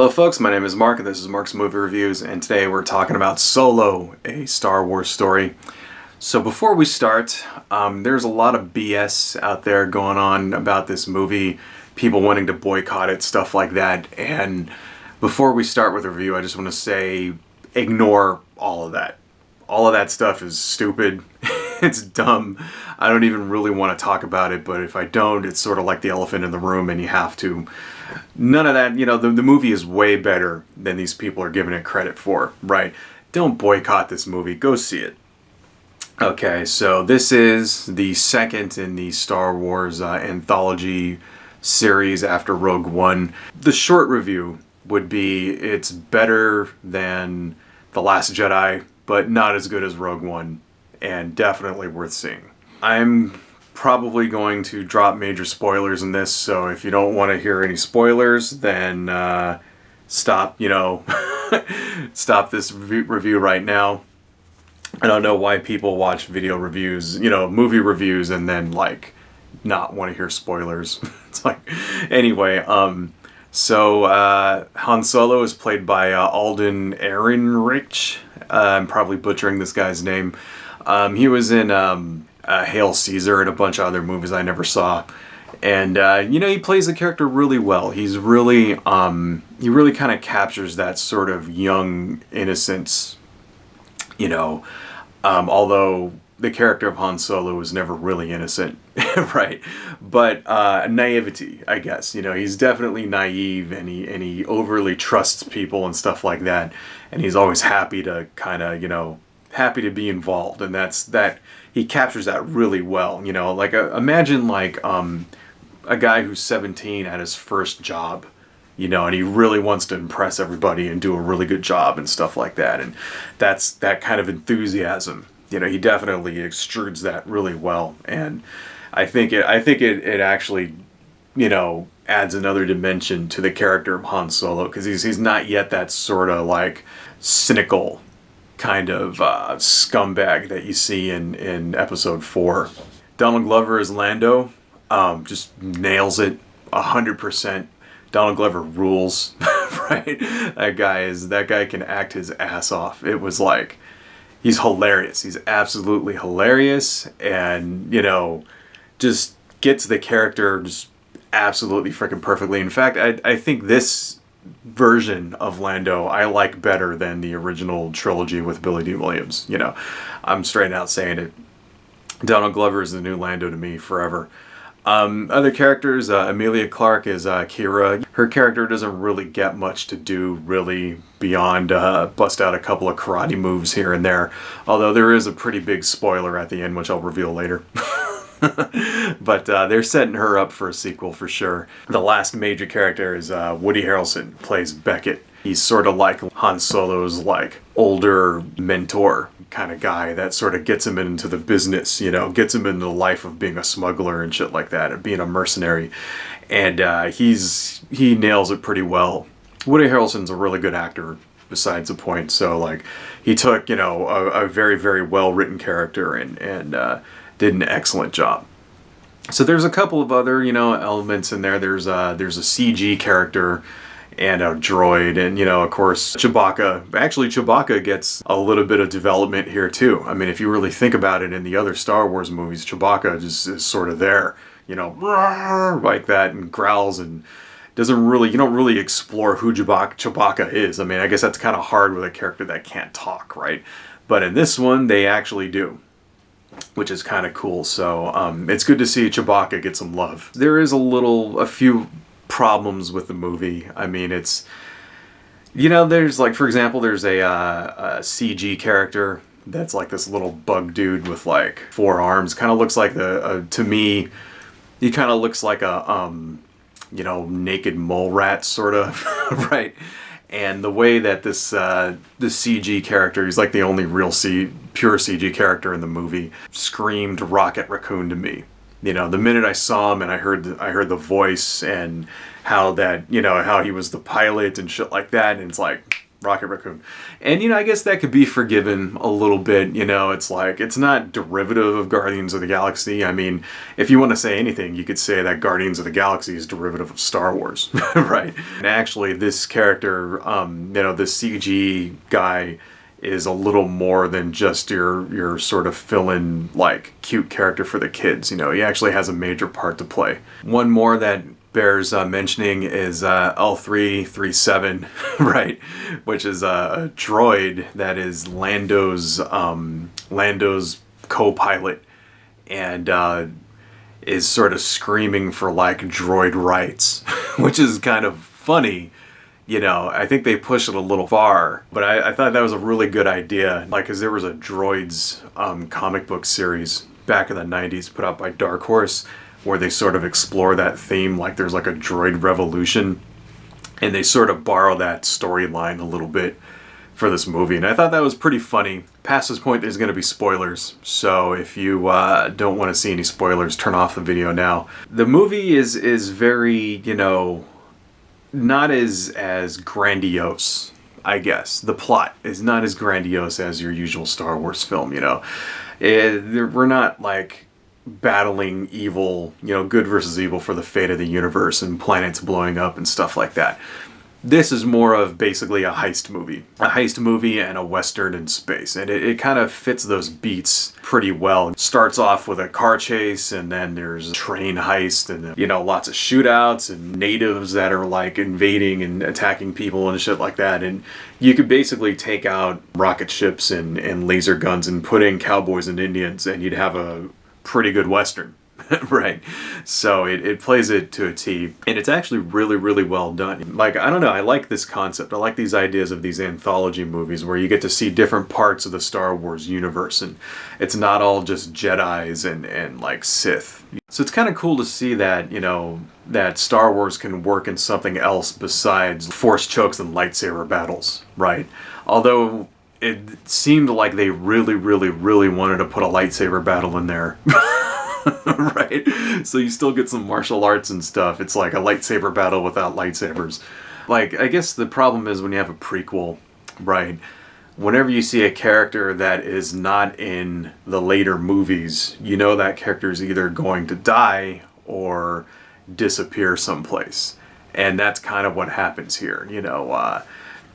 Hello folks, my name is Mark and this is Mark's Movie Reviews, and today we're talking about Solo, a Star Wars story. So before we start, there's a lot of BS out there going on about this movie, people wanting to boycott it, stuff like that, and before we start with the review, I just want to say, ignore all of that. All of that stuff is stupid. It's dumb. I don't even really want to talk about it, but if I don't, it's sort of like the elephant in the room and you have to. None of that, the movie is way better than these people are giving it credit for, right? Don't boycott this movie. Go see it. Okay, so this is the second in the Star Wars anthology series after Rogue One. The short review would be it's better than The Last Jedi, but not as good as Rogue One, and definitely worth seeing. I'm probably going to drop major spoilers in this, so if you don't want to hear any spoilers, then stop, stop this review right now. I don't know why people watch video reviews, movie reviews, and then, not want to hear spoilers. It's anyway, so Han Solo is played by Alden Ehrenreich. I'm probably butchering this guy's name. He was in Hail Caesar and a bunch of other movies I never saw. And, he plays the character really well. He's really, he really kind of captures that sort of young innocence, although the character of Han Solo was never really innocent, right? But naivety, I guess. He's definitely naive, and he overly trusts people and stuff like that. And he's always happy to kind of, happy to be involved, and that he captures that really well. Imagine a guy who's 17 at his first job, and he really wants to impress everybody and do a really good job and stuff like that, and that's that kind of enthusiasm. He definitely extrudes that really well, and I think it actually, adds another dimension to the character of Han Solo, because he's not yet that sort of cynical kind of scumbag that you see in episode 4. Donald Glover as Lando, just nails it 100%. Donald Glover rules, right? That guy can act his ass off. It was he's hilarious. He's absolutely hilarious, and just gets the character just absolutely freaking perfectly. In fact, I think this version of Lando I like better than the original trilogy with Billy Dee Williams. I'm straight out saying it. Donald Glover is the new Lando to me forever. Other characters, Emilia Clarke is Kira. Her character doesn't really get much to do really beyond bust out a couple of karate moves here and there, although there is a pretty big spoiler at the end, which I'll reveal later. But they're setting her up for a sequel for sure. The last major character is Woody Harrelson, plays Beckett. He's sort of like Han Solo's older mentor kind of guy that sort of gets him into the business, gets him into the life of being a smuggler and shit like that, and being a mercenary. And he nails it pretty well. Woody Harrelson's a really good actor, besides the point. So he took a very, very well written character and did an excellent job. So there's a couple of other elements in there. There's a CG character and a droid, and of course Chewbacca. Actually, Chewbacca gets a little bit of development here too. I mean, if you really think about it, in the other Star Wars movies, Chewbacca just is sort of there, like that, and growls, and you don't really explore who Chewbacca is. I mean, I guess that's kind of hard with a character that can't talk, right? But in this one, they actually do, which is kind of cool. So it's good to see Chewbacca get some love. There is a few problems with the movie. I mean, it's, there's for example, there's a CG character that's this little bug dude with 4 arms. Kind of looks like to me, he kind of looks like a naked mole rat sort of, right? And the way that the CG character, he's the only real pure CG character in the movie, screamed Rocket Raccoon to me. The minute I saw him and I heard the voice and how that, how he was the pilot and shit like that, and it's Rocket Raccoon. And, I guess that could be forgiven a little bit. It's like, it's not derivative of Guardians of the Galaxy. I mean, if you want to say anything, you could say that Guardians of the Galaxy is derivative of Star Wars, right? And actually, this character, this CG guy is a little more than just your sort of fill-in, like, cute character for the kids. He actually has a major part to play. One more that bears mentioning is L337, right? Which is a droid that is Lando's co-pilot, and is sort of screaming for like droid rights, which is kind of funny. I think they pushed it a little far, but I thought that was a really good idea. Like, because there was a droids comic book series back in the 90s put out by Dark Horse, where they sort of explore that theme, like there's like a droid revolution, and they sort of borrow that storyline a little bit for this movie, and I thought that was pretty funny. Past this point, there's going to be spoilers, so if you don't want to see any spoilers, turn off the video now. The movie is very, not as grandiose, I guess. The plot is not as grandiose as your usual Star Wars film, we're not like battling evil, good versus evil for the fate of the universe and planets blowing up and stuff like that. This is more of basically a heist movie and a Western in space. And it kind of fits those beats pretty well. It starts off with a car chase, and then there's a train heist, and lots of shootouts and natives that are like invading and attacking people and shit like that. And you could basically take out rocket ships and laser guns and put in cowboys and Indians, and you'd have a pretty good Western. Right. So it plays it to a T, and it's actually really, really well done. Like, I don't know, I like this concept. I like these ideas of these anthology movies where you get to see different parts of the Star Wars universe, and it's not all just Jedis and like Sith. So it's kind of cool to see that, that Star Wars can work in something else besides force chokes and lightsaber battles, right? Although it seemed like they really, really, really wanted to put a lightsaber battle in there. Right? So you still get some martial arts and stuff. It's like a lightsaber battle without lightsabers. Like, I guess the problem is when you have a prequel, right? Whenever you see a character that is not in the later movies, that character is either going to die or disappear someplace. And that's kind of what happens here.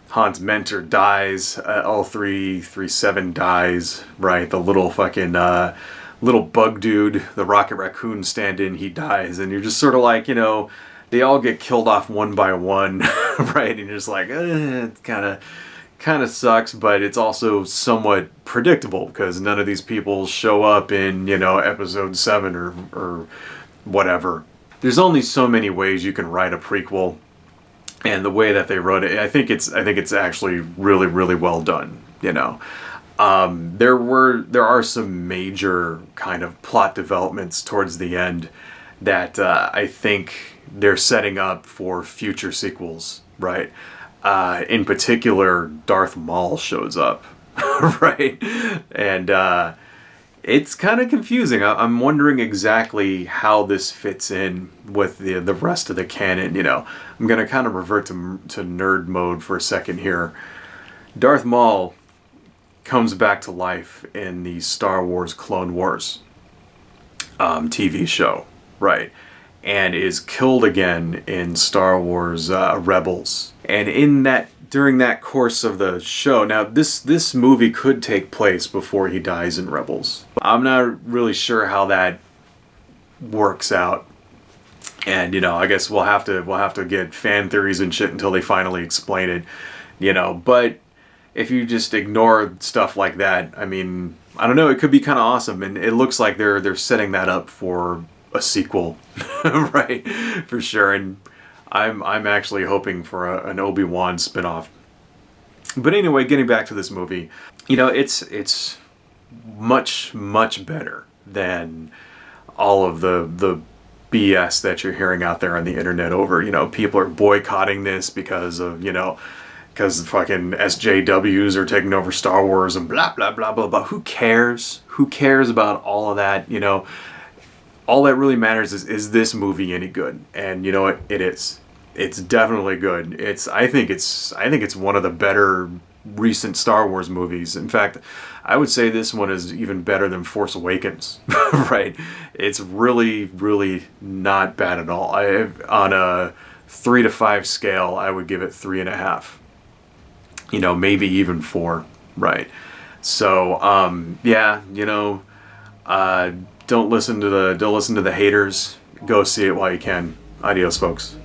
Han's mentor dies, L337 dies, right? The little fucking little bug dude, the Rocket Raccoon stand-in, he dies, and you're just sort of like, they all get killed off one by one, right? And you're just like, it kind of sucks, but it's also somewhat predictable because none of these people show up in, episode 7 or whatever. There's only so many ways you can write a prequel, and the way that they wrote it, I think it's actually really, really well done, There are some major kind of plot developments towards the end that I think they're setting up for future sequels, right? In particular, Darth Maul shows up, right? And it's kind of confusing. I'm wondering exactly how this fits in with the rest of the canon. I'm going to kind of revert to nerd mode for a second here. Darth Maul comes back to life in the Star Wars Clone Wars TV show, right? And is killed again in Star Wars Rebels. And during that course of the show, now this movie could take place before he dies in Rebels. I'm not really sure how that works out. And I guess we'll have to get fan theories and shit until they finally explain it. But if you just ignore stuff like that, I mean, I don't know, it could be kind of awesome, and it looks like they're setting that up for a sequel, right? For sure. And I'm actually hoping for an Obi-Wan spinoff. But anyway, getting back to this movie, it's much, much better than all of the BS that you're hearing out there on the internet over, people are boycotting this because of, because the fucking SJWs are taking over Star Wars and blah, blah, blah, blah, blah. Who cares? Who cares about all of that? All that really matters is this movie any good? And you know what? It is. It's definitely good. I think it's one of the better recent Star Wars movies. In fact, I would say this one is even better than Force Awakens. Right? It's really, really not bad at all. On a 3 to 5 scale, I would give it 3.5. Maybe even 4. Right? So, yeah, uh, don't listen to the haters. Go see it while you can. Adios, folks.